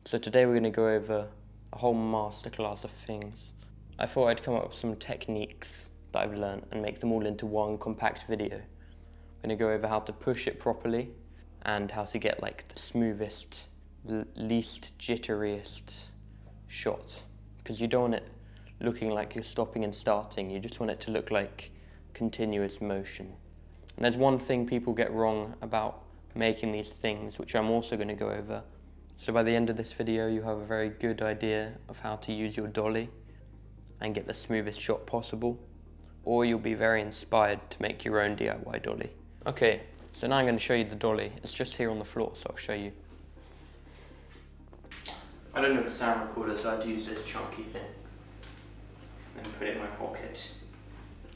So today we're going to go over a whole masterclass of things. I thought I'd come up with some techniques that I've learned and make them all into one compact video. I'm going to go over how to push it properly and how to get like the smoothest, least jitteriest shot. Because you don't want it looking like you're stopping and starting, you just want it to look like continuous motion. And there's one thing people get wrong about making these things, which I'm also going to go over. So by the end of this video, you have a very good idea of how to use your dolly and get the smoothest shot possible, or you'll be very inspired to make your own DIY dolly. Okay, so now I'm going to show you the dolly. It's just here on the floor, so I'll show you. I don't have a sound recorder, so I had to use this chunky thing and put it in my pocket.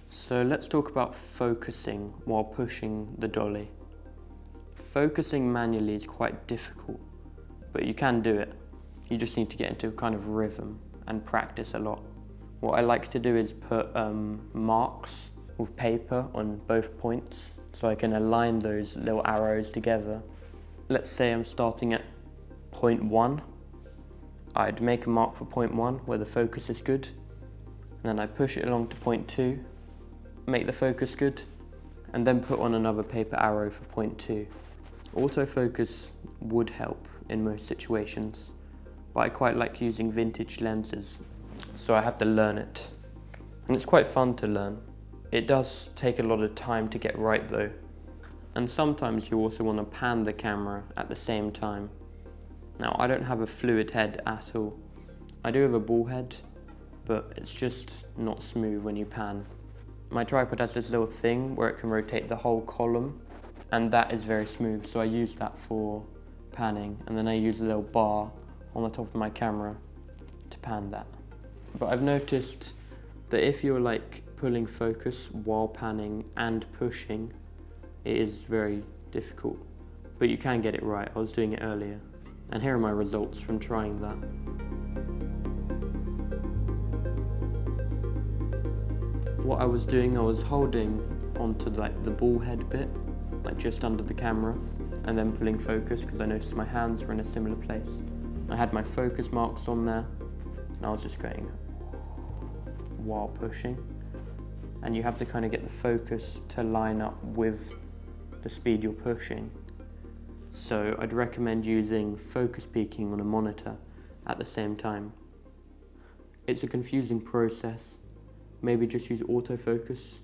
So let's talk about focusing while pushing the dolly. Focusing manually is quite difficult, but you can do it. You just need to get into a kind of rhythm and practice a lot. What I like to do is put marks with paper on both points so I can align those little arrows together. Let's say I'm starting at point 1. I'd make a mark for point 1 where the focus is good, and then I push it along to point 2, make the focus good, and then put on another paper arrow for point 2. Autofocus would help in most situations, but I quite like using vintage lenses, so I have to learn it. And it's quite fun to learn. It does take a lot of time to get right though, and sometimes you also want to pan the camera at the same time. Now, I don't have a fluid head at all. I do have a ball head, but it's just not smooth when you pan. My tripod has this little thing where it can rotate the whole column, and that is very smooth, so I use that for panning, and then I use a little bar on the top of my camera to pan that. But I've noticed that if you're like pulling focus while panning and pushing, it is very difficult, but you can get it right. I was doing it earlier, and here are my results from trying that. What I was doing, I was holding onto like the ball head bit, like just under the camera, and then pulling focus because I noticed my hands were in a similar place. I had my focus marks on there, and I was just going while pushing. And you have to kind of get the focus to line up with the speed you're pushing. So I'd recommend using focus peaking on a monitor at the same time. It's a confusing process. Maybe just use autofocus.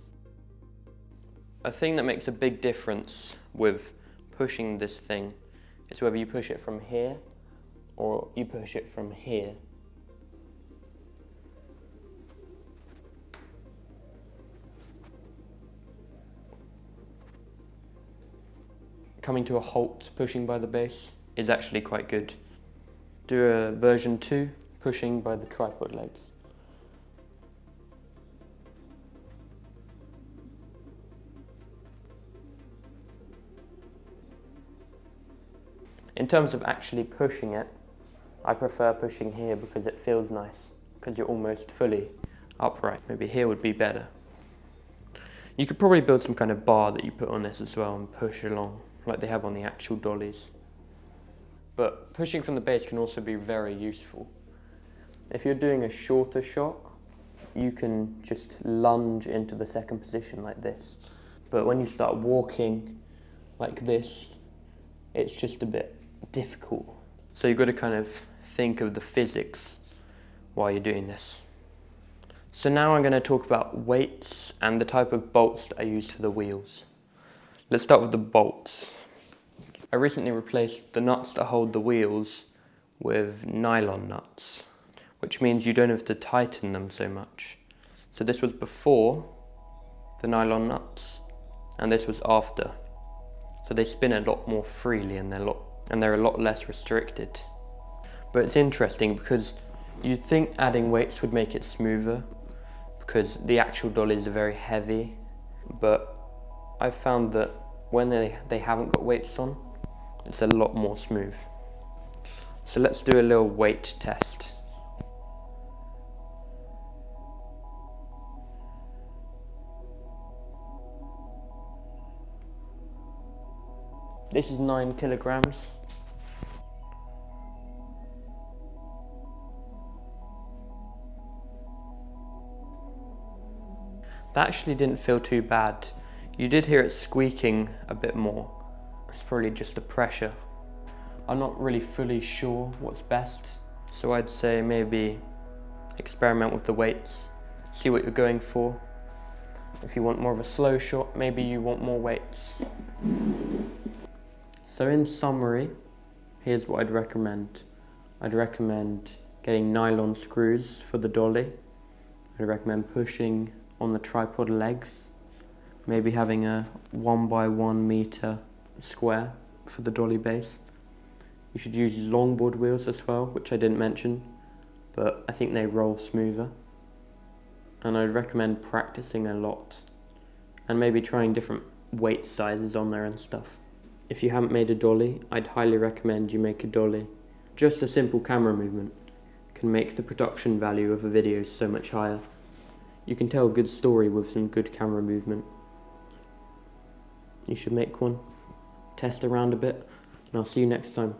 A thing that makes a big difference with pushing this thing is whether you push it from here or you push it from here. Coming to a halt pushing by the base is actually quite good. Do a version 2 pushing by the tripod legs. In terms of actually pushing it, I prefer pushing here because it feels nice, because you're almost fully upright. Maybe here would be better. You could probably build some kind of bar that you put on this as well and push along, like they have on the actual dollies. But pushing from the base can also be very useful. If you're doing a shorter shot, you can just lunge into the second position like this. But when you start walking like this, it's just a bit difficult. So you've got to kind of think of the physics while you're doing this. So now I'm going to talk about weights and the type of bolts that I use for the wheels. Let's start with the bolts. I recently replaced the nuts that hold the wheels with nylon nuts, which means you don't have to tighten them so much. So this was before the nylon nuts, and this was after. So they spin a lot more freely and they're a lot less restricted. But it's interesting because you'd think adding weights would make it smoother because the actual dollies are very heavy, but I've found that when they haven't got weights on, it's a lot more smooth. So let's do a little weight test. This is 9 kilograms. That actually didn't feel too bad. You did hear it squeaking a bit more. It's probably just the pressure. I'm not really fully sure what's best, so I'd say maybe experiment with the weights, see what you're going for. If you want more of a slow shot, maybe you want more weights. So in summary, here's what I'd recommend. I'd recommend getting nylon screws for the dolly. I'd recommend pushing on the tripod legs, maybe having a 1x1 meter square for the dolly base. You should use longboard wheels as well, which I didn't mention, but I think they roll smoother. And I'd recommend practicing a lot and maybe trying different weight sizes on there and stuff. If you haven't made a dolly, I'd highly recommend you make a dolly. Just a simple camera movement can make the production value of a video so much higher. You can tell a good story with some good camera movement. You should make one, test around a bit, and I'll see you next time.